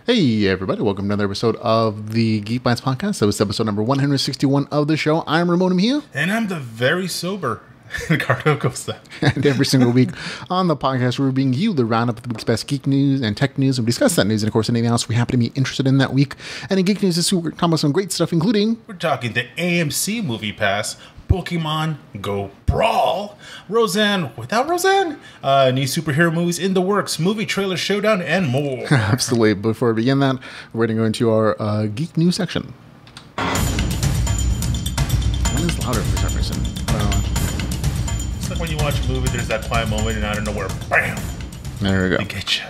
Hey everybody, welcome to another episode of the Geek Bytes podcast. That was episode number 161 of the show. I'm Ramon Mejia. And I'm the very sober Edgardo Acosta. And every single week on the podcast, we're bringing you the roundup of the week's best geek news and tech news. And we discuss that news and, of course, anything else we happen to be interested in that week. And in geek news this week, we're talking about some great stuff, including... We're talking the AMC Movie Pass, Pokemon, Go Brawl, Roseanne without Roseanne, new superhero movies in the works, movie trailer showdown, and more. Absolutely. Before we begin that, we're going to go into our geek news section. One is louder for some reason. It's like when you watch a movie, there's that quiet moment, and out of nowhere, bam! There we go. They get you.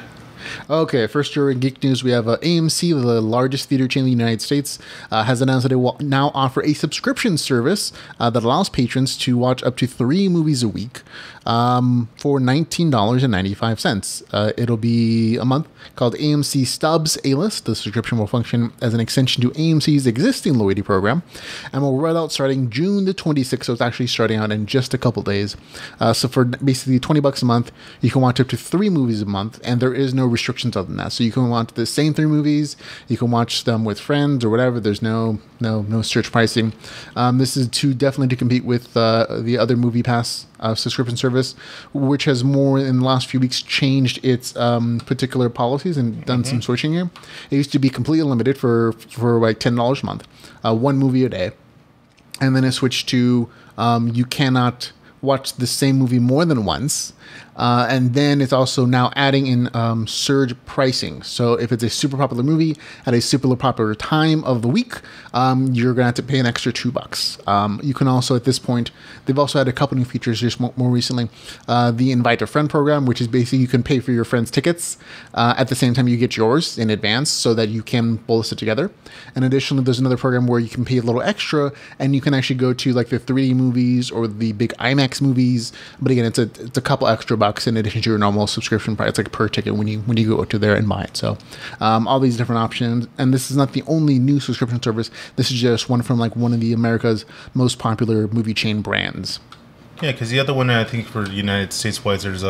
Okay, first year in geek news, we have AMC, the largest theater chain in the United States, has announced that it will now offer a subscription service that allows patrons to watch up to 3 movies a week for $19.95. It'll be a month called AMC Stubs A-List. The subscription will function as an extension to AMC's existing loyalty program and will roll out starting June the 26th. So it's actually starting out in just a couple days. So for basically $20 a month, you can watch up to 3 movies a month, and there is no restrictions other than that. So you can watch the same 3 movies, you can watch them with friends or whatever. There's no surge pricing. This is definitely to compete with the other Movie Pass subscription service, which has more in the last few weeks changed its particular policies and done some switching here. It used to be completely limited for like $10 a month, 1 movie a day, and then it switched to you cannot watch the same movie more than once. And then it's also now adding in surge pricing. So if it's a super popular movie at a super popular time of the week, you're going to have to pay an extra $2. You can also, at this point, they've also had a couple new features just more recently. The Invite a Friend program, which is basically you can pay for your friend's tickets at the same time you get yours in advance so that you can both sit together. And additionally, there's another program where you can pay a little extra and you can actually go to like the 3D movies or the big IMAX movies. But again, it's a couple extra bucks in addition to your normal subscription price, like per ticket when you go to there and buy it. So all these different options, and this is not the only new subscription service. This is just one from like one of the America's most popular movie chain brands. Yeah, because the other one I think for United States wise, there's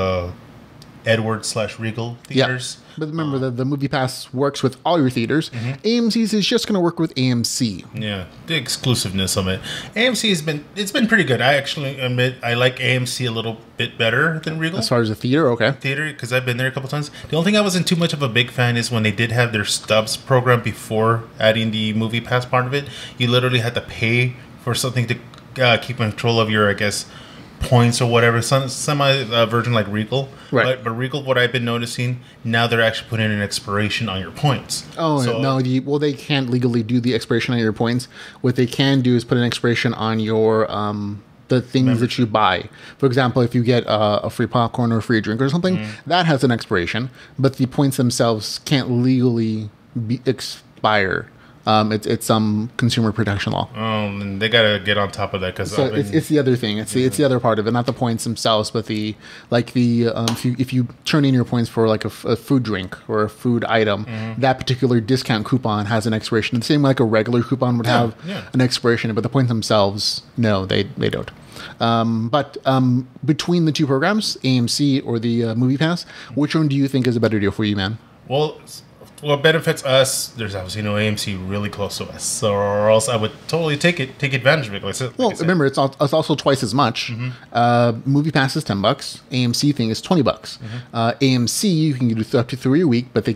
Edward/Regal theaters. Yeah. But remember that the Movie Pass works with all your theaters. AMC's is just going to work with AMC. Yeah, the exclusiveness of it. AMC it's been pretty good. I actually admit I like AMC a little bit better than Regal. As far as the theater, okay. Theater, because I've been there a couple times. The only thing I wasn't too much of a big fan is when they did have their Stubs program before adding the Movie Pass part of it. You literally had to pay for something to keep control of your, I guess, points or whatever, semi version like Regal, right? But Regal, what I've been noticing now, they're actually putting an expiration on your points. Oh so, no! Well, they can't legally do the expiration on your points. What they can do is put an expiration on your the things that you buy. For example, if you get a free popcorn or a free drink or something, that has an expiration, but the points themselves can't legally expire. It's some consumer protection law. And they gotta get on top of that because so it's the other thing. It's the other part of it, not the points themselves, but if you turn in your points for like a food drink or a food item, that particular discount coupon has an expiration. The same like a regular coupon would have an expiration, but the points themselves, no, they don't. But between the two programs, AMC or the Movie Pass, which one do you think is a better deal for you, man? Well, what benefits us, there's obviously no AMC really close to us, or else I would totally take advantage of it. Well, remember, it's also twice as much. Movie Pass is $10. AMC thing is $20. AMC, you can do up to 3 a week, but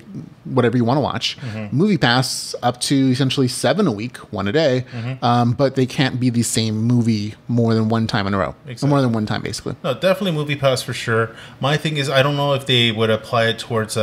whatever you want to watch. Movie Pass, up to essentially 7 a week, 1 a day, but they can't be the same movie more than one time in a row. Exactly. More than one time, basically. No, definitely Movie Pass for sure. My thing is, I don't know if they would apply it towards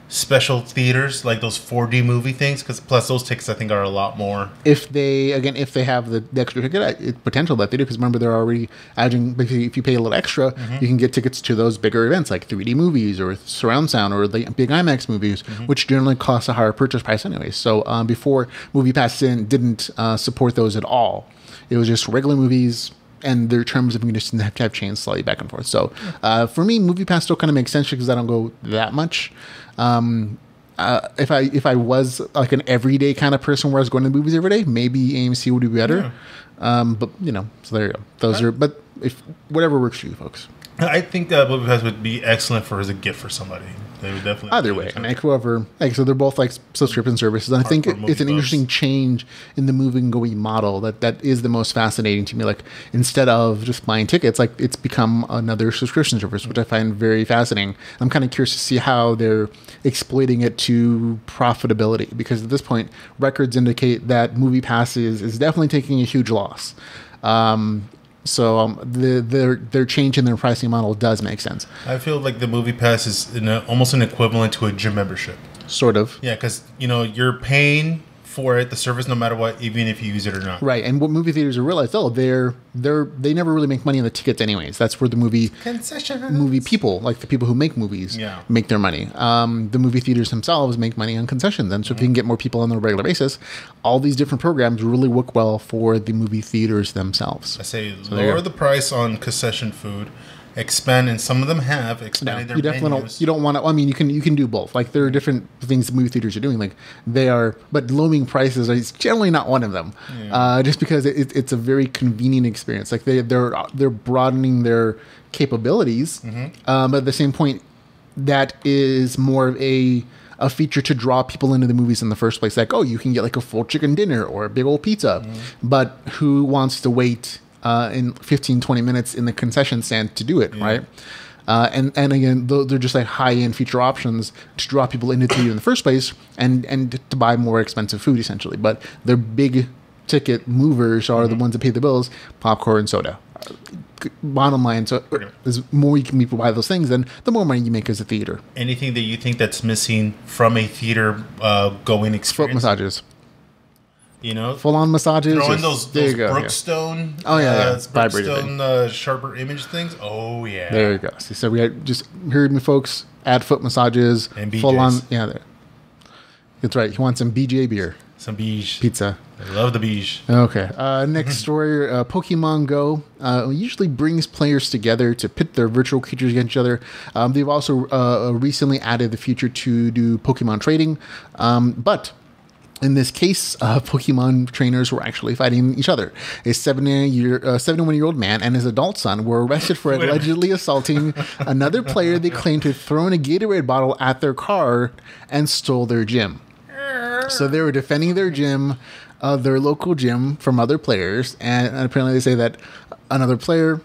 special theaters like those 4D movie things, because plus those tickets I think are a lot more. If they have the extra ticket potential that they do, because remember they're already adding. Basically, if you pay a little extra, you can get tickets to those bigger events like 3D movies or surround sound or the big IMAX movies, which generally cost a higher purchase price anyway. So before Movie Pass didn't support those at all. It was just regular movies. And their terms of conditions have to have changed slightly back and forth. So for me, Movie Pass still kind of makes sense because I don't go that much. if I was like an everyday kind of person where I was going to the movies every day, maybe AMC would be better. Yeah. But so there you go. Those are, but if whatever works for you folks. I think that Movie Pass would be excellent as a gift for somebody. They would definitely. Either way, I mean, whoever. So they're both like subscription services. And I think it's an interesting change in the moving going model that is the most fascinating to me. Like instead of just buying tickets, like it's become another subscription service, which I find very fascinating. I'm kind of curious to see how they're exploiting it to profitability, because at this point, records indicate that Movie Pass is definitely taking a huge loss. So their change in their pricing model does make sense. I feel like the Movie Pass is almost an equivalent to a gym membership. Sort of. Yeah, because you're paying for it, the service, no matter what, even if you use it or not. Right, and what movie theaters have realized, they never really make money on the tickets anyways. That's where the movie people, like the people who make movies, make their money. The movie theaters themselves make money on concessions, and so if you can get more people on a regular basis, all these different programs really work well for the movie theaters themselves. I say lower the price on concession food. Expand, and some of them have expanded their menus. You don't want to. I mean, you can do both. Like there are different things the movie theaters are doing. Like they are, but lowering prices is generally not one of them. Yeah. Just because it's a very convenient experience. Like they're broadening their capabilities, but at the same point, that is more of a feature to draw people into the movies in the first place. Like, oh, you can get like a full chicken dinner or a big old pizza, but who wants to wait in 15, 20 minutes in the concession stand to do it, right? And again, they're just like high-end feature options to draw people into theater in the first place and to buy more expensive food, essentially. But their big ticket movers are the ones that pay the bills, popcorn and soda. Bottom line, so the more you can people buy those things, then the more money you make as a theater. Anything that you think that's missing from a theater going experience? Foot massages. Full-on massages. Throw in those Brookstone. Yeah. Oh yeah, Brookstone sharper image things. Oh yeah. There you go. So we had just heard me, folks. Add foot massages and BJ's. Full-on. Yeah, there. That's right. You want some BJ beer? Some beige pizza. I love the beige. Okay. Next story. Pokemon Go usually brings players together to pit their virtual creatures against each other. They've also recently added the feature to do Pokemon trading, but in this case, Pokemon trainers were actually fighting each other. A 71-year-old man and his adult son were arrested for allegedly assaulting another player they claimed to have thrown a Gatorade bottle at their car and stole their gym. So they were defending their gym, their local gym, from other players, and apparently they say that another player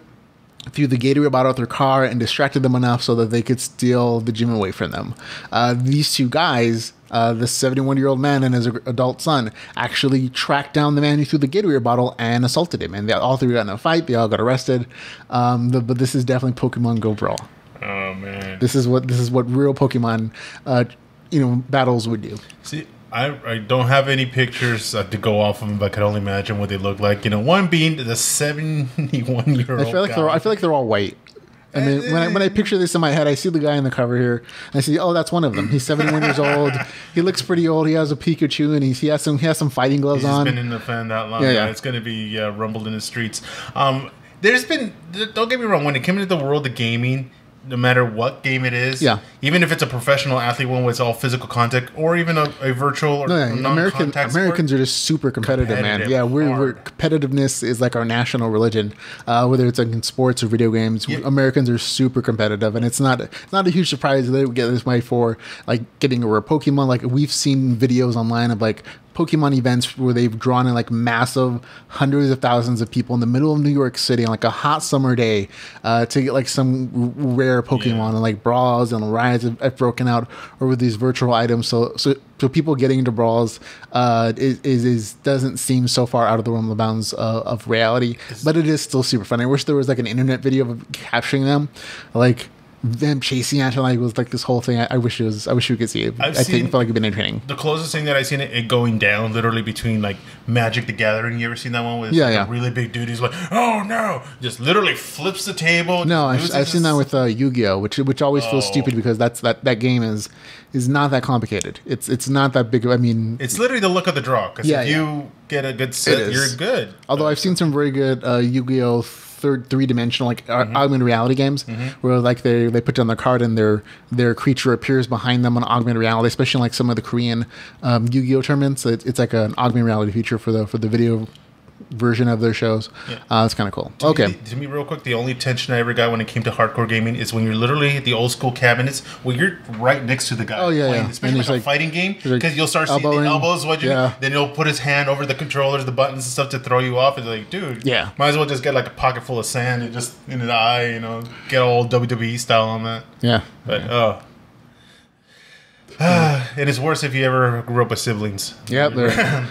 threw the Gatorade bottle at their car and distracted them enough so that they could steal the gym away from them. These two guys, the 71-year-old man and his adult son, actually tracked down the man who threw the Gatorade bottle and assaulted him. And they all three got in a fight. They all got arrested. But this is definitely Pokemon Go Brawl. Oh man, this is what real Pokemon, battles would do. See, I don't have any pictures to go off of them, but I can only imagine what they look like. One being the 71-year-old. I feel like they're all white. And then when I picture this in my head, I see the guy in the cover here. And I see, oh, that's one of them. He's 71 years old. He looks pretty old. He has a Pikachu, and he has some fighting gloves on. He's been in the fan that long. Yeah. It's going to be rumbled in the streets. Don't get me wrong, when it came into the world of gaming, no matter what game it is, even if it's a professional athlete one with all physical contact, or even a virtual or non-contact Americans are just super competitive, man. Yeah, we're competitiveness is like our national religion. Whether it's in sports or video games, Americans are super competitive, and it's not a huge surprise that they would get this way for like getting a rare Pokemon. Like we've seen videos online of like Pokemon events where they've drawn in like massive hundreds of thousands of people in the middle of New York City on like a hot summer day to get like some rare Pokemon, and like brawls and riots have broken out over these virtual items. So people getting into brawls doesn't seem so far out of the realm of bounds of reality, but it is still super fun. I wish there was like an internet video of capturing them, like them chasing after like was like this whole thing. I wish we could see it. I think it felt like it'd been entertaining. The closest thing that I've seen it going down literally between like Magic the Gathering. You ever seen that one with a really big dude? He's like, oh no, just literally flips the table. No, I've seen that with Yu-Gi-Oh, which always feels stupid because that game is not that complicated. It's not that big. I mean, it's literally the look of the draw. Because if you get a good set, you're good. Although I've seen some very good Yu-Gi-Oh three-dimensional like augmented reality games where like they put down their card and their creature appears behind them on augmented reality, especially in, like some of the Korean Yu-Gi-Oh tournaments. It's like an augmented reality feature for the video version of their shows. It's kind of cool. To me, real quick, the only tension I ever got when it came to hardcore gaming is when you're literally at the old school cabinets where you're right next to the guy playing, especially like a fighting game, because you'll start seeing the elbows, then he'll put his hand over the controllers, the buttons and stuff to throw you off. It's like, dude, might as well just get like a pocket full of sand and just in the eye, get all WWE style on that. But and it's worse if you ever grew up with siblings. Yeah,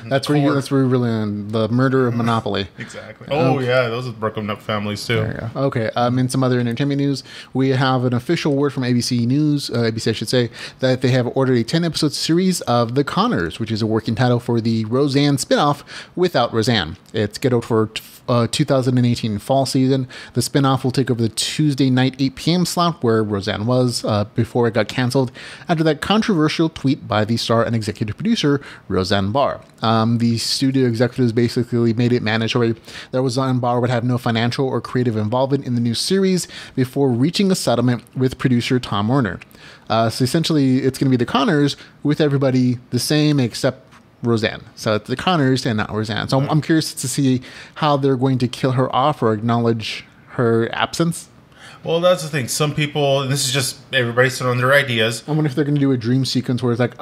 that's where you really the murder of Monopoly. Exactly. Those are broken up families too. There you go. Okay. In some other entertainment news, we have an official word from ABC News, ABC I should say, that they have ordered a 10-episode series of The Conners, which is a working title for the Roseanne spinoff without Roseanne. It's scheduled for 2018 fall season. The spinoff will take over the Tuesday night 8 p.m. slot where Roseanne was before it got canceled after that controversial tweet by the star and executive producer Roseanne Barr. The studio executives basically made it mandatory that Roseanne Barr would have no financial or creative involvement in the new series before reaching a settlement with producer Tom Werner. So essentially, it's going to be The Conners with everybody the same except Roseanne. So it's The Conners and not Roseanne. So I'm curious to see how they're going to kill her off or acknowledge her absence. Well, that's the thing. Some people, and this is just everybody's throwing their ideas. I wonder if they're going to do a dream sequence where it's like,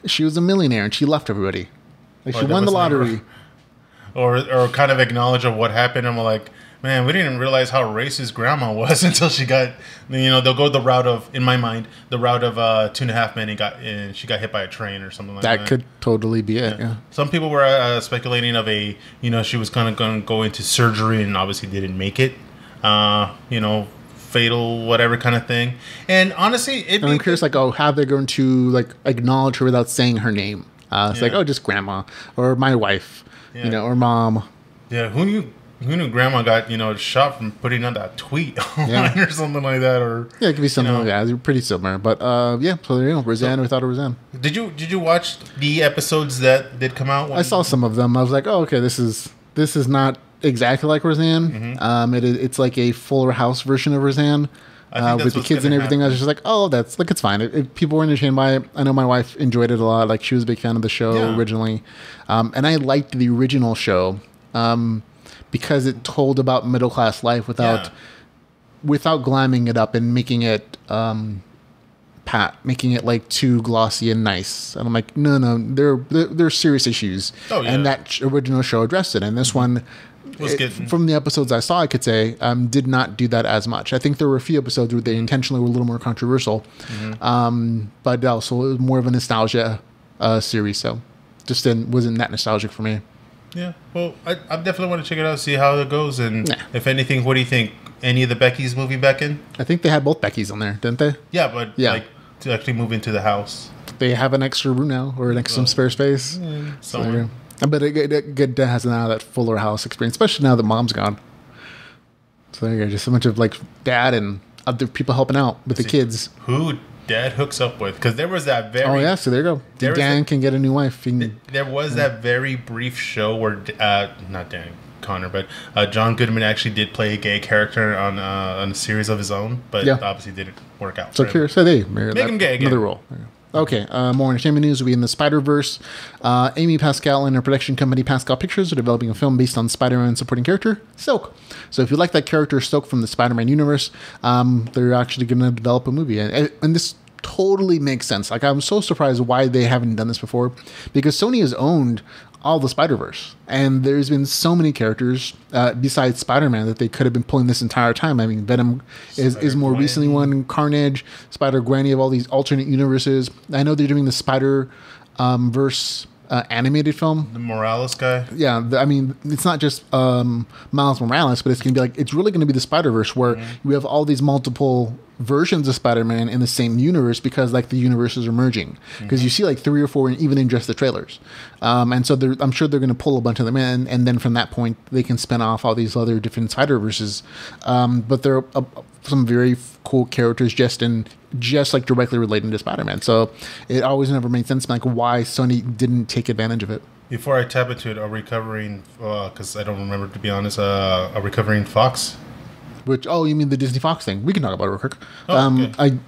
she was a millionaire and she left everybody. Like she won the lottery. Or kind of acknowledge of what happened. And we're like, man, we didn't even realize how racist grandma was until she got, they'll go the route of, in my mind, the route of 2.5 Men and she got hit by a train or something like that. That could totally be it, yeah. Some people were speculating of she was kind of going to go into surgery and obviously didn't make it. Fatal, whatever kind of thing. And honestly, I'm curious, how they're going to acknowledge her without saying her name. It's just grandma or my wife, or mom. Yeah, who knew grandma got shot from putting out that tweet online or something like that, or it could be something like that. It's pretty similar, but so there you go, Roseanne without a Roseanne. Did you watch the episodes that did come out? I saw some of them. I was like, this is not exactly like Roseanne. It's like a Fuller House version of Roseanne with the kids and everything. I was just like, it's fine. If people were entertained by it. I know my wife enjoyed it a lot. Like she was a big fan of the show originally, and I liked the original show because it told about middle class life without glamming it up and making it making it like too glossy and nice. And I'm like, no, there are serious issues. And that original show addressed it, and this one. From the episodes I saw, I could say did not do that as much. I think there were a few episodes where they intentionally were a little more controversial, but also it was more of a nostalgia series. So just wasn't that nostalgic for me. Yeah, well, I definitely want to check it out, see how it goes, and if anything, what do you think? Any of the Beckys moving back in? I think they had both Beckys on there, didn't they? Yeah, but to actually move into the house, they have an extra room now or some spare space. Somewhere. I bet it good has now that Fuller House experience, especially now that mom's gone. So there you go, just a bunch of dad and other people helping out with the kids. Who dad hooks up with? Because there was that very... so there you go. Dan can get a new wife. There was that very brief show where, not Dan Connor, but John Goodman actually did play a gay character on a series of his own, but obviously didn't work out. So curious, they make him gay again. Another role. Okay, more entertainment news. We in the Spider-Verse. Amy Pascal and her production company Pascal Pictures are developing a film based on Spider-Man's supporting character, Silk. So if you like that character, Silk from the Spider-Man universe, they're actually going to develop a movie. And this totally makes sense. I'm so surprised why they haven't done this before, because Sony has owned all the Spider-Verse, and there's been so many characters besides Spider-Man that they could have been pulling this entire time. I mean, Venom is more recently one, Carnage, Spider-Granny of all these alternate universes. I know they're doing the Spider-Verse animated film. The Morales guy? Yeah, it's not just Miles Morales, but it's going to be it's really going to be the Spider-Verse where you have all these multiple versions of Spider-Man in the same universe because the universes are merging. Because you see 3 or 4 even in just the trailers. And so I'm sure they're going to pull a bunch of them in, and then from that point they can spin off all these other different Spider-Verses. But there are some very cool characters just directly relating to Spider-Man. So it always never made sense why Sony didn't take advantage of it. Before I tap into it, are we covering, because I don't remember, to be honest, are we covering Fox? Which, oh, you mean the Disney Fox thing? We can talk about it real quick. Okay.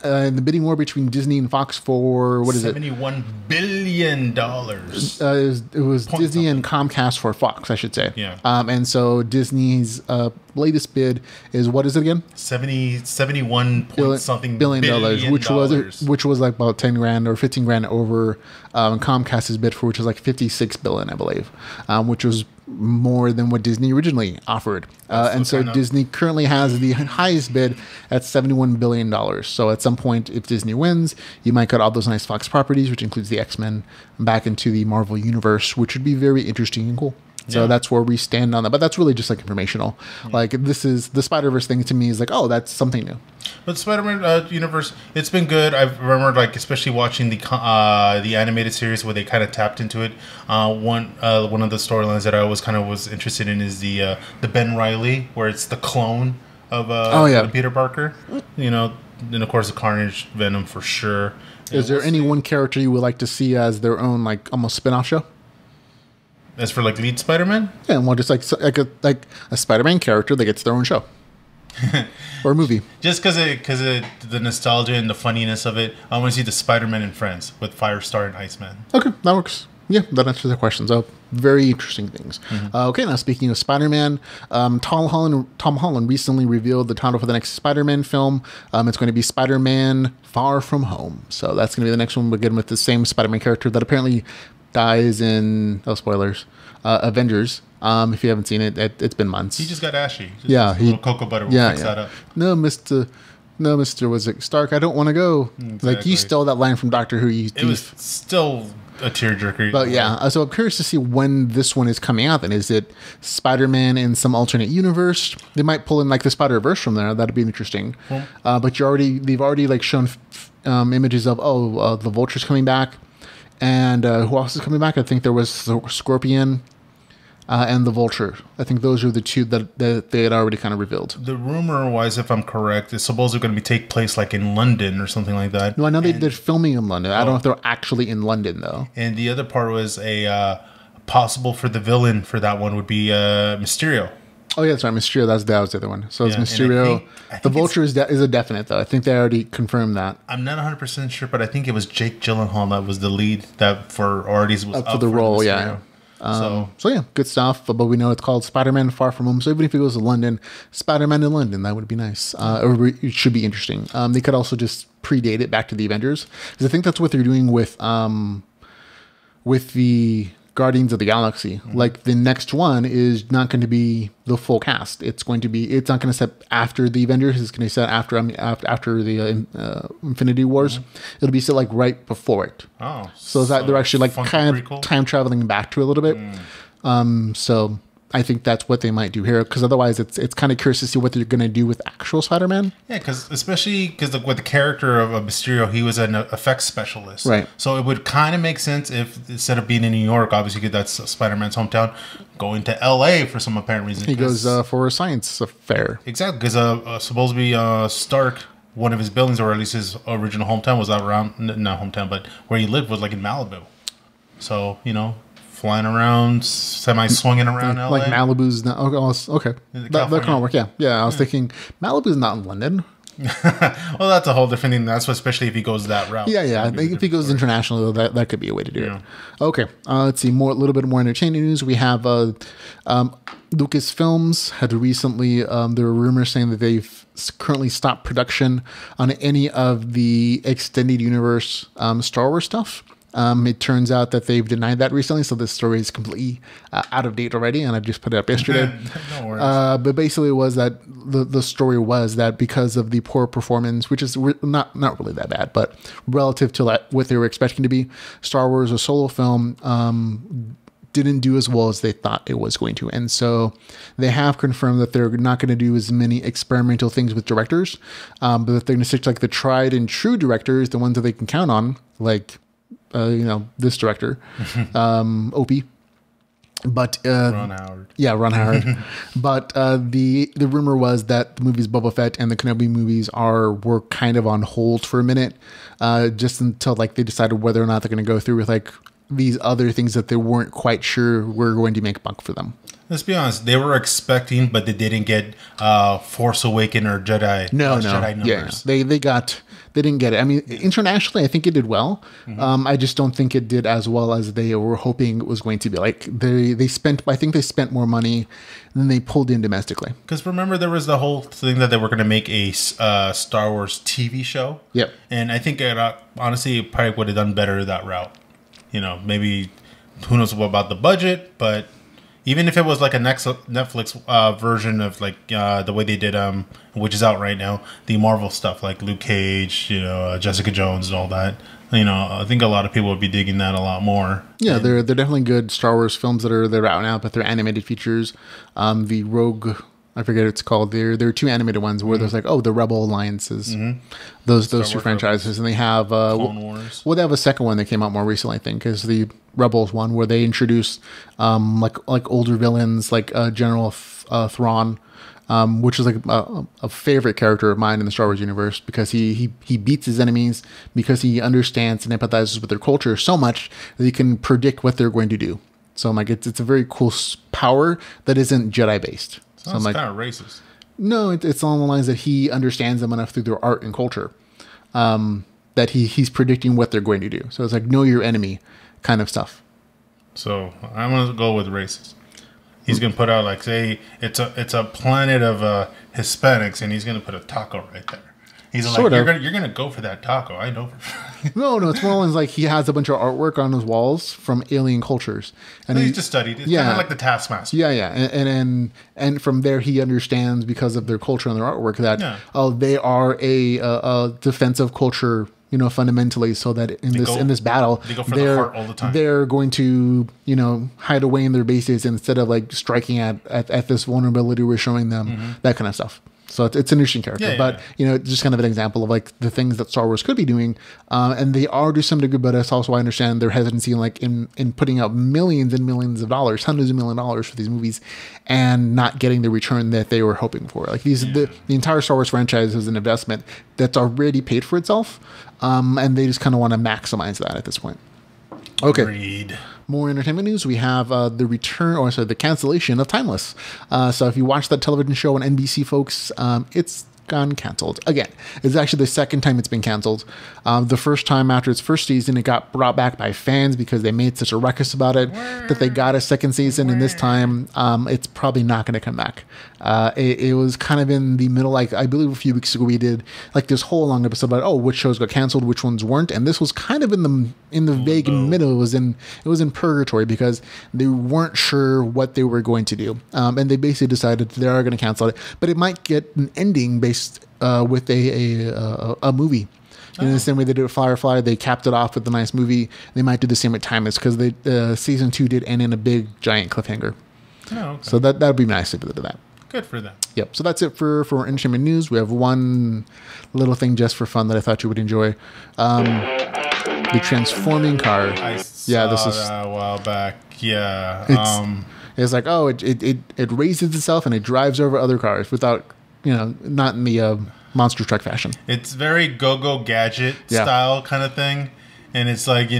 The bidding war between Disney and Fox for, what is it? $71 billion. It was Disney and Comcast for Fox, I should say. Yeah. And so Disney's latest bid is, what is it again? 71 point something billion dollars, which was like about 10 grand or 15 grand over Comcast's bid for, which was like 56 billion, I believe, which was more than what Disney originally offered. And so Disney currently has the highest bid at $71 billion. So at some point, if Disney wins, you might get all those nice Fox properties, which includes the X-Men, back into the Marvel universe, which would be very interesting and cool. So that's where we stand on that. But that's really just like informational. Yeah. Like, this is the Spider-Verse thing to me is like, oh, that's something new. But Spider-Man universe, it's been good. I remember, like, especially watching the animated series where they kind of tapped into it. One of the storylines that I was interested in is the Ben Reilly, where it's the clone of Peter Parker. You know, and of course the Carnage, Venom for sure. Is there any one character you would like to see as their own, like, almost spin-off show? As for like lead Spider-Man? Yeah, well, just like a Spider-Man character that gets their own show or a movie. Just because of the nostalgia and the funniness of it, I want to see the Spider-Man and Friends with Firestar and Iceman. Okay, that works. Yeah, that answers the question. So very interesting things. Mm-hmm. Okay, now speaking of Spider-Man, Tom Holland recently revealed the title for the next Spider-Man film. It's going to be Spider-Man Far From Home. So that's going to be the next one. We're getting with the same Spider-Man character that apparently dies in, no spoilers, Avengers. If you haven't seen it, it's been months. He just got ashy. He cocoa butter will fix that up. No, Mr. Was it Stark? I don't want to go. Exactly. Like, you stole that line from Doctor Who. It was still a tearjerker. But yeah, so I'm curious to see when this one is coming out. Then is it Spider-Man in some alternate universe? They might pull in like the Spider-Verse from there. That'd be interesting. But they've already like shown images of the Vulture's coming back. And who else is coming back? I think there was Scorpion and the Vulture. I think those are the two that they had already kind of revealed. The rumor-wise, if I'm correct, is supposedly going to take place like in London or something like that. No, I know they're filming in London. I don't know if they're actually in London, though. And the other part was possible for the villain for that one would be Mysterio. Oh, yeah, that's right. Mysterio, that was the other one. So it's Mysterio. I think the Vulture is a definite, though. I think they already confirmed that. I'm not 100% sure, but I think it was Jake Gyllenhaal that was the lead that for already was up for the role, yeah. So yeah, good stuff. But we know it's called Spider-Man Far From Home. So even if it goes to London, Spider-Man in London, that would be nice. It should be interesting. They could also just predate it back to the Avengers. Because I think that's what they're doing with the Guardians of the Galaxy. Mm-hmm. Like, the next one is not going to be the full cast. It's not going to set after the Avengers. It's going to set after the Infinity Wars. Mm-hmm. It'll be set like right before it. Oh, so that they're actually like kind of time traveling back to a little bit. So I think that's what they might do here, because otherwise it's kind of curious to see what they're going to do with actual Spider-Man. Yeah, especially because with the character of Mysterio, he was an effects specialist. Right. So it would kind of make sense if, instead of being in New York, obviously because that's Spider-Man's hometown, going to L.A. for some apparent reason. He goes for a science fair. Exactly, because supposed to be Stark, one of his buildings, or at least his original hometown, was not hometown, but where he lived was like in Malibu. So, flying around, semi-swinging around LA. Like Malibu's not... Okay. That kind of work, yeah. Yeah, I was thinking, Malibu's not in London. Well, that's a whole different thing. That's especially if he goes that route. Yeah. If he goes international, that could be a way to do it. Okay. Let's see. A little bit more entertaining news. We have Lucasfilms had recently... there were rumors saying that they've currently stopped production on any of the extended universe Star Wars stuff. It turns out that they've denied that recently, so this story is completely out of date already, and I just put it up yesterday. No worries. But basically, it was that the story was that because of the poor performance, which is not really that bad, but relative to what they were expecting to be, Star Wars, a solo film, didn't do as well as they thought it was going to. And so they have confirmed that they're not going to do as many experimental things with directors, but that they're going to stick to like the tried and true directors, the ones that they can count on, like... this director, Opie, but Ron Howard. Yeah, Ron Howard. But the rumor was that the movies Boba Fett and the Kenobi movies were kind of on hold for a minute, just until like they decided whether or not they're going to go through with like these other things that they weren't quite sure were going to make buck for them. Let's be honest. They were expecting, but they didn't get Force Awaken or Jedi. Jedi numbers. Yeah. They didn't get it. I mean, internationally, I think it did well. I just don't think it did as well as they were hoping it was going to be. Like they spent, I think they spent more money than they pulled in domestically. Because remember, there was the whole thing that they were going to make a Star Wars TV show. Yep. And I think honestly, it probably would have done better that route. You know, maybe who knows about the budget, but even if it was like a Netflix version of like the way they did, which is out right now, the Marvel stuff like Luke Cage, Jessica Jones and all that. I think a lot of people would be digging that a lot more. Yeah, they're definitely good Star Wars films that are out now, but they're animated features. The Rogue, I forget what it's called. There are two animated ones where there's like, the Rebel Alliances, those two franchises, and they have Clone Wars. Well, they have a second one that came out more recently, I think, is the Rebels one where they introduce like older villains like General Thrawn, which is like a favorite character of mine in the Star Wars universe because he beats his enemies because he understands and empathizes with their culture so much that he can predict what they're going to do. So I'm like, it's a very cool power that isn't Jedi based. So I'm like, kind of racist. No, it's along the lines that he understands them enough through their art and culture that he's predicting what they're going to do. So it's like know your enemy kind of stuff. So I'm gonna go with racist. He's gonna put out like say it's a planet of Hispanics, and he's gonna put a taco right there. He's like, you're gonna go for that taco. I know. No, it's more like he has a bunch of artwork on his walls from alien cultures, and he's just studied. It's kind of like the Taskmaster. Yeah, and from there he understands because of their culture and their artwork that they are a defensive culture. Fundamentally, so that in this battle, they go for the heart all the time. They're going to, hide away in their bases instead of like striking at this vulnerability we're showing them, that kind of stuff. So it's an interesting character, but just kind of an example of like the things that Star Wars could be doing, and they are to some degree. But it's also I understand their hesitancy in putting out millions and millions of dollars, hundreds of millions of dollars for these movies, and not getting the return that they were hoping for. Like the entire Star Wars franchise is an investment that's already paid for itself, and they just kind of want to maximize that at this point. Okay. Agreed. More entertainment news. We have the cancellation of Timeless. So if you watch that television show on NBC, folks, it's gone canceled again. It's actually the second time it's been canceled. The first time after its first season, it got brought back by fans because they made such a ruckus about it that they got a second season. And this time, it's probably not going to come back. It was kind of in the middle. Like I believe a few weeks ago we did like this whole long episode about which shows got canceled, which ones weren't, and this was kind of in the vague middle. It was in purgatory because they weren't sure what they were going to do, and they basically decided they are going to cancel it, but it might get an ending based with a movie. In the same way they did with Firefly, they capped it off with a nice movie. They might do the same with Timeless because season 2 did end in a big giant cliffhanger. Oh, okay. So that would be nice if they did that. Good for them. Yep. So that's it for entertainment news. We have one little thing just for fun that I thought you would enjoy. The transforming car. I saw that a while back. Yeah. It's like it raises itself and it drives over other cars without not in the monster truck fashion. It's very go-go gadget style kind of thing, and it's like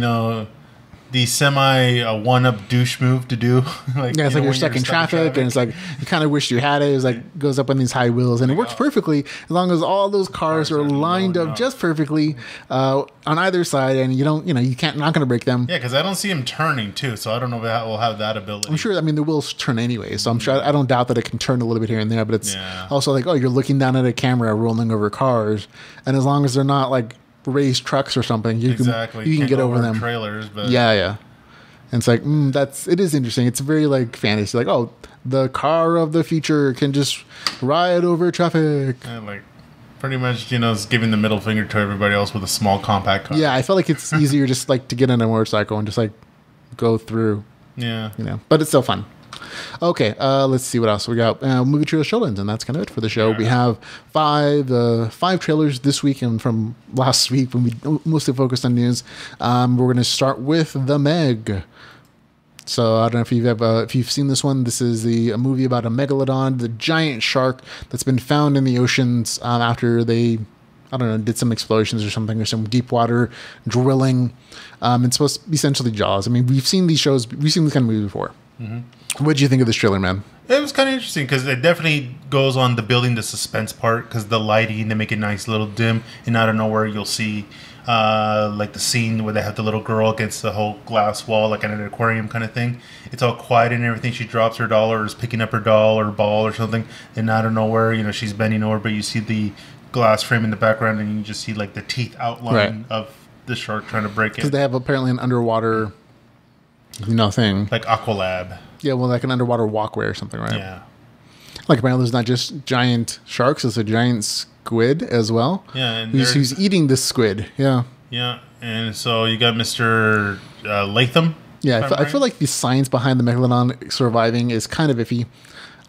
the semi one-up douche move to do. It's like you're stuck in traffic, and it's like you kind of wish you had it. It's like goes up on these high wheels, and it works perfectly as long as all those cars are lined up just perfectly on either side, and you not going to break them. Yeah, because I don't see him turning too, so I don't know if we'll have that ability. I'm sure. I mean, the wheels turn anyway, so I'm sure. I don't doubt that it can turn a little bit here and there, but it's also like you're looking down at a camera rolling over cars, and as long as they're not like raised trucks or something, you can get over them. Trailers, but yeah. And it's like it is interesting. It's very like fantasy. Like the car of the future can just ride over traffic. And like pretty much it's giving the middle finger to everybody else with a small compact car. Yeah, I felt like it's easier just like to get on a motorcycle and just like go through. Yeah, but it's still fun. Okay, let's see what else we got. Movie trailer showdowns, and that's kind of it for the show. We have five trailers this week, and from last week when we mostly focused on news. We're going to start with The Meg. So I don't know if you've seen this one. This is a movie about a megalodon, the giant shark that's been found in the oceans after they I don't know, did some explosions or something, or some deep water drilling. It's supposed to be essentially Jaws. I mean, we've seen these shows, we've seen this kind of movie before. What did you think of this trailer, man? It was kind of interesting because it definitely goes on the building the suspense part because the lighting, they make it nice, little dim, and out of nowhere you'll see like the scene where they have the little girl against the whole glass wall, like in an aquarium kind of thing. It's all quiet and everything. She drops her doll or is picking up her doll or ball or something, and out of nowhere, you know, she's bending over, but you see the glass frame in the background, and you just see like the teeth outline of the shark trying to break it. Because they have apparently an underwater, thing. Like Aqualab. Yeah, well, like an underwater walkway or something, right? Yeah. Like apparently there's not just giant sharks, it's a giant squid as well. Yeah. And who's eating this squid. Yeah. Yeah. And so you got Mr. Latham. Yeah, I feel like the science behind the Megalodon surviving is kind of iffy.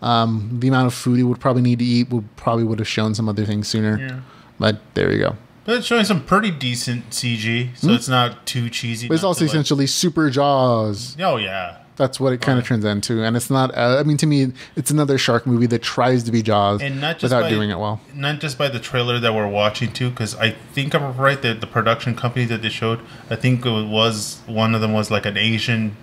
The amount of food he would probably need to eat would have shown some other things sooner. Yeah. But there you go. But it's showing some pretty decent CG, so it's not too cheesy. But it's also essentially super Jaws. Oh, yeah. That's what it kind of turns into. And it's not, I mean, to me, it's another shark movie that tries to be Jaws and not just without doing it well. Not just by the trailer that we're watching, too, because I think I'm right that the production company that they showed, I think one of them was like an Asian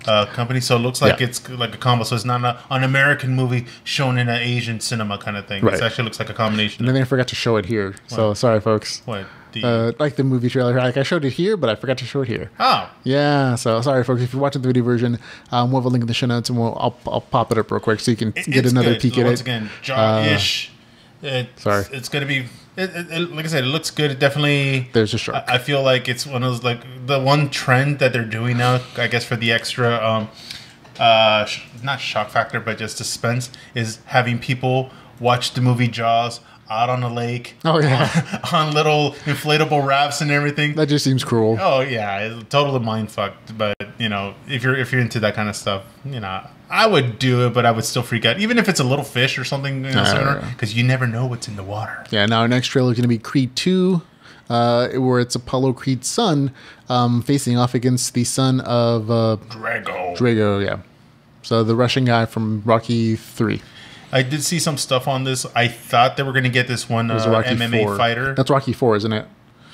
company. So it looks like it's like a combo. So it's not an American movie shown in an Asian cinema kind of thing. Right. It actually looks like a combination. And then I forgot to show it here. What? So sorry, folks. What? Like the movie trailer. Like I showed it here, but I forgot to show it here. Oh. Yeah. So sorry, folks. If you're watching the video version, we'll have a link in the show notes, and I'll pop it up real quick so you can get another peek at it. Once again, Jaw-ish. Sorry. It's going to be... like I said, it looks good. It definitely... There's a shark. I feel like it's one of those... Like, the one trend that they're doing now, I guess for the extra... not shock factor, but just suspense, is having people watch the movie Jaws out on a lake. Oh, yeah. On little inflatable rafts and everything. That just seems cruel. Oh, yeah. It's totally mind-fucked. But, if you're into that kind of stuff, I would do it, but I would still freak out. Even if it's a little fish or something sooner, because you never know what's in the water. Yeah, now our next trailer is going to be Creed 2, where it's Apollo Creed's son facing off against the son of... Drago, yeah. So the Russian guy from Rocky 3. I did see some stuff on this. I thought they were going to get this one MMA fighter. That's Rocky 4, isn't it?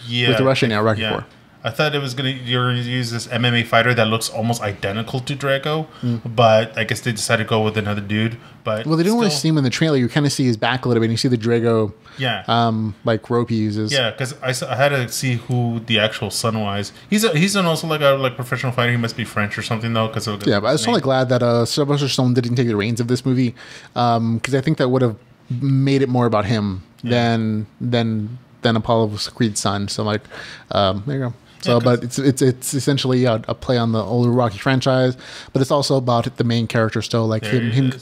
Yeah. With the Russian, Rocky 4. I thought it was you're going to use this MMA fighter that looks almost identical to Drago, but I guess they decided to go with another dude. But well, they don't really see him in the trailer. You kind of see his back a little bit, and you see the Drago, like rope he uses. Yeah, because I had to see who the actual son was. He's also like a professional fighter. He must be French or something though. But I was totally glad that Sylvester Stallone didn't take the reins of this movie, because I think that would have made it more about him than Apollo Creed's son. So there you go. So, but it's essentially a play on the older Rocky franchise, but it's also about the main character still, like him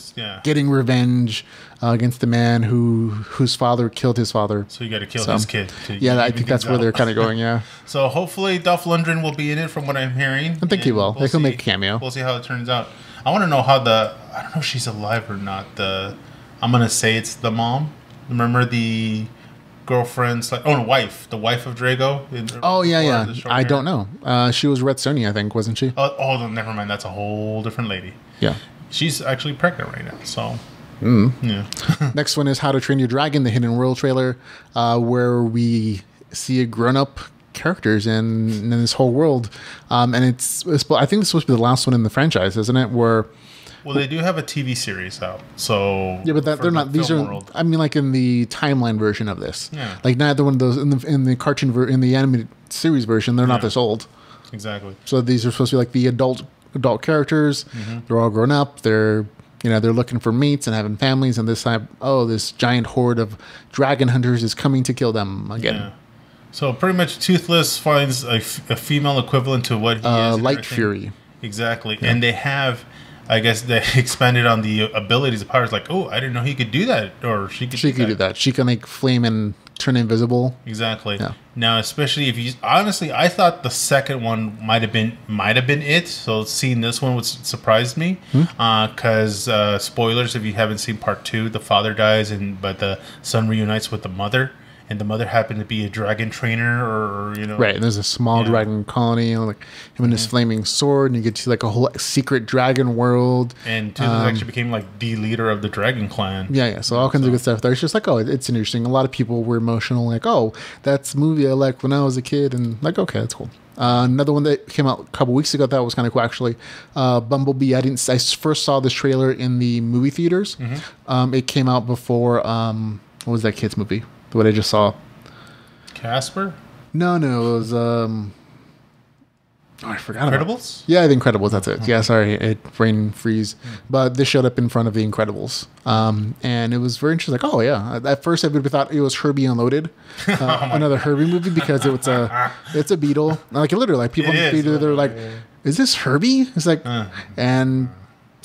getting revenge against the man whose father killed his father. So you got to kill his kid. I think that's where they're kind of going. Yeah. So hopefully Dolph Lundgren will be in it, from what I'm hearing. I think he will. He'll make a cameo. We'll see how it turns out. I want to know how I don't know if she's alive or not. I'm gonna say it's the mom. Remember the girlfriend's the wife of Drago. I don't know. She was Red Sonja, I think, wasn't she? Oh, never mind. That's a whole different lady. Yeah, she's actually pregnant right now. So, yeah. Next one is How to Train Your Dragon, the Hidden World trailer, where we see a grown-up characters in this whole world, and I think it's supposed to be the last one in the franchise, isn't it? Well, they do have a TV series out, so yeah, but they're not. These are, world. I mean, like in the timeline version of this. Yeah. Like neither one of those in the cartoon in the animated series version, they're not this old. Exactly. So these are supposed to be like the adult characters. They're all grown up. They're they're looking for mates and having families. And this time, this giant horde of dragon hunters is coming to kill them again. Yeah. So pretty much, Toothless finds a female equivalent to what he is. Light Fury. Exactly, and they have. I guess they expanded on the abilities of powers. Like, I didn't know he could do that, or she could do that. She can make flame and turn invisible. Exactly. Yeah. Now, especially if you honestly, I thought the second one might have been it. So seeing this one would surprise me, because spoilers if you haven't seen part 2, the father dies but the son reunites with the mother. and the mother happened to be a dragon trainer, or you know, Right, and there's a small dragon colony, and like him and his flaming sword, and you get to see like a whole secret dragon world. And Tuzla actually became like the leader of the dragon clan. Yeah. So all kinds of good stuff there. It's just like, oh, it's interesting. A lot of people were emotional, like, oh, that's a movie I liked when I was a kid, and like, okay, that's cool. Another one that came out a couple weeks ago that was kind of cool, actually. Bumblebee. I first saw this trailer in the movie theaters. It came out before. What was that kid's movie? What I just saw. Casper? No, it was. I forgot. Incredibles? Yeah, The Incredibles. That's it. Yeah, sorry, brain freeze. But this showed up in front of The Incredibles, and it was very interesting. Like, oh yeah. At first, I would have thought it was Herbie Unloaded, another Herbie movie, because it's a beetle. Like literally, like people in the theater, they're like, "Is this Herbie?" It's like, and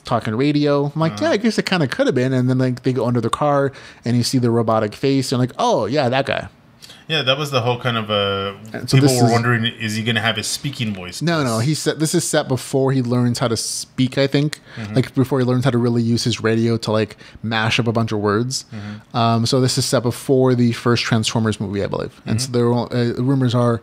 talking radio. I'm like, yeah, I guess it kind of could have been. And then like they go under the car, and you see the robotic face, and like, oh yeah, that guy. Yeah, that was the whole kind of people were wondering, is he going to have his speaking voice? No. This is set before he learns how to speak, I think. Like before he learns how to really use his radio to like mash up a bunch of words. So this is set before the first Transformers movie, I believe. And so rumors are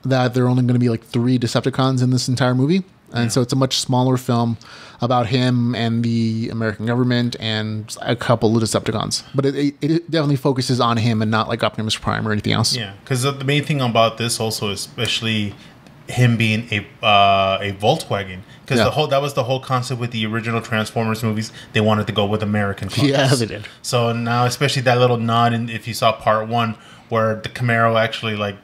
that there are only going to be like 3 Decepticons in this entire movie. And so it's a much smaller film about him and the American government and a couple of Decepticons. But it definitely focuses on him and not like Optimus Prime or anything else. Yeah, because the main thing about this also, especially him being a Volkswagen, because that was the whole concept with the original Transformers movies. They wanted to go with American cars. Yeah, they did. So now, especially that little nod, and if you saw part 1, where the Camaro actually like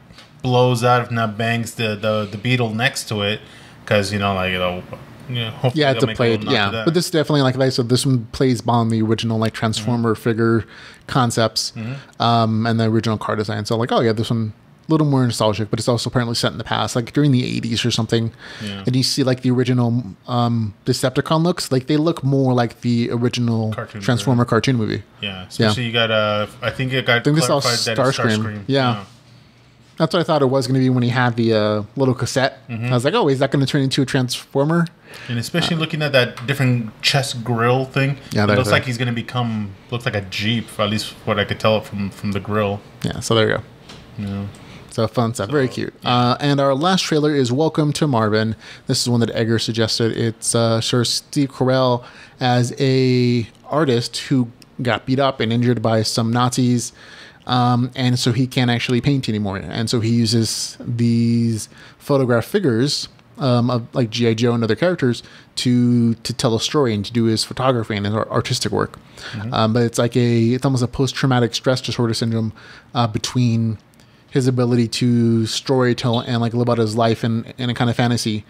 blows out, if not bangs the Beetle next to it. Because, hopefully it's a play. Yeah, but this definitely, like I said, this one plays on the original, like, Transformer figure concepts and the original car design. So, like, oh, yeah, this one, a little more nostalgic, but it's also apparently set in the past, like during the 80s or something. Yeah. And you see, like, the original Decepticon looks, like, they look more like the original Transformer cartoon movie. Yeah, especially you got, I think this all Starscream. Yeah. That's what I thought it was going to be when he had the little cassette. I was like, oh, is that going to turn into a Transformer? And especially looking at that different chest grill thing, it looks like he's going to looks like a Jeep, at least what I could tell from the grill. Yeah, so there you go. Yeah. So fun stuff. Very cute. And our last trailer is Welcome to Marvin. This is one that Edgar suggested. It's shows Steve Carell as a artist who got beat up and injured by some Nazis. And so he can't actually paint anymore. And so he uses these photographed figures of like G.I. Joe and other characters to tell a story and to do his photography and his artistic work. But it's like it's almost a post-traumatic stress disorder syndrome between his ability to storytell and like live out his life in a kind of fantasy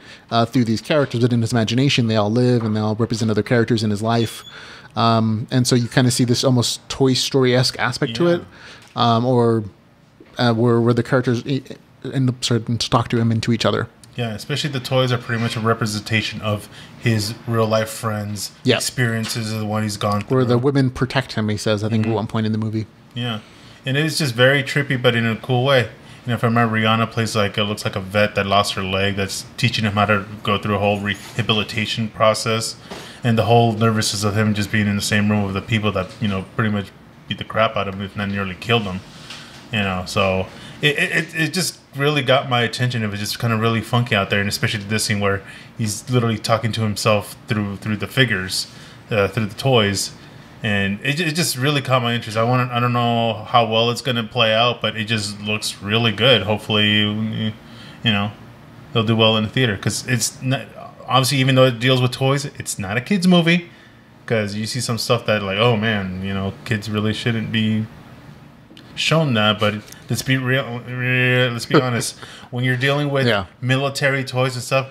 through these characters that in his imagination they all live and they all represent other characters in his life. And so you kind of see this almost Toy Story-esque aspect to it. Where the characters end up starting to talk to him and to each other. Yeah, especially the toys are pretty much a representation of his real life friends' experiences of the one he's gone through. Where the women protect him, he says, I think, at one point in the movie. Yeah, and it's just very trippy, but in a cool way. If I remember, Rihanna plays it looks like a vet that lost her leg that's teaching him how to go through a whole rehabilitation process, and the whole nervousness of him just being in the same room with the people that pretty much beat the crap out of him, if not nearly killed him. So it just really got my attention. It was just kind of really funky out there, and especially this scene where he's literally talking to himself through the figures, through the toys, and it just really caught my interest. I don't know how well it's going to play out, but it just looks really good. Hopefully, they'll do well in the theater, because it's not, obviously, even though it deals with toys, it's not a kids movie. Because you see some stuff that, like, oh man, kids really shouldn't be shown that. But let's be real. Let's be honest. When you're dealing with military toys and stuff,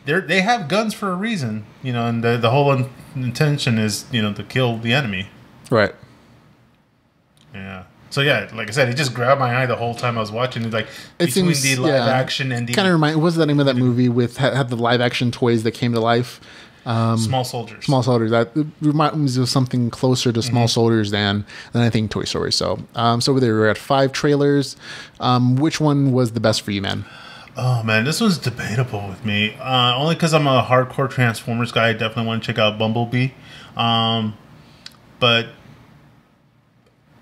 they have guns for a reason, and the whole intention is, to kill the enemy. Right. Yeah. So yeah, like I said, it just grabbed my eye the whole time I was watching. It's like between the live action and the kind of remind. What was the name of that movie with had the live action toys that came to life? Small Soldiers. Small Soldiers. That reminds me of something closer to Small Soldiers than I think Toy Story. So, so there we're at 5 trailers. Which one was the best for you, man? Oh man, this one's debatable with me. Only because I'm a hardcore Transformers guy. I definitely want to check out Bumblebee. But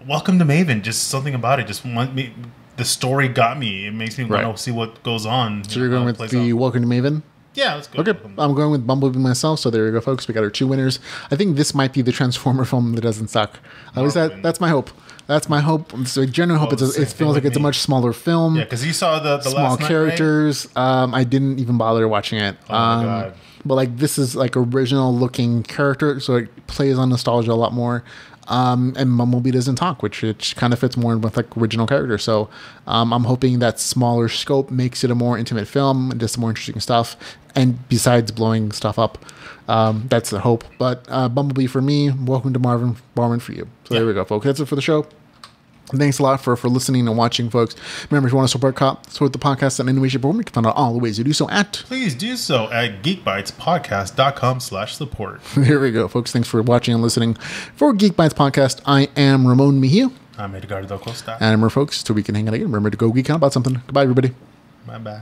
Welcome to Maven. Just something about it. Just want me. The story got me. It makes me want to see what goes on. So you're going with the Welcome to Maven? Yeah, let's go. Okay, I'm going with Bumblebee myself. So there you go, folks. We got our 2 winners. I think this might be the Transformer film that doesn't suck. At least that's my hope. That's my hope. So I generally hope it feels like it's a much smaller film. Yeah, because you saw the small last characters. Night, right? I didn't even bother watching it. Oh my God. But like this is like original looking character, so it plays on nostalgia a lot more. And Bumblebee doesn't talk, which kind of fits more with like original character. So I'm hoping that smaller scope makes it a more intimate film and does some more interesting stuff. And besides blowing stuff up, that's the hope. But Bumblebee for me, welcome to Marvin for you. So there we go, folks. That's it for the show. Thanks a lot for listening and watching, folks. Remember, if you want to support the podcast in any way, shape, or form, you can find out all the ways to do so at... Please do so at geekbytespodcast.com/support. There we go, folks. Thanks for watching and listening. For Geek Bytes Podcast, I am Ramon Mejia. I'm Edgardo Acosta. And remember, folks, till we can hang out again, remember to go geek out about something. Goodbye, everybody. Bye-bye.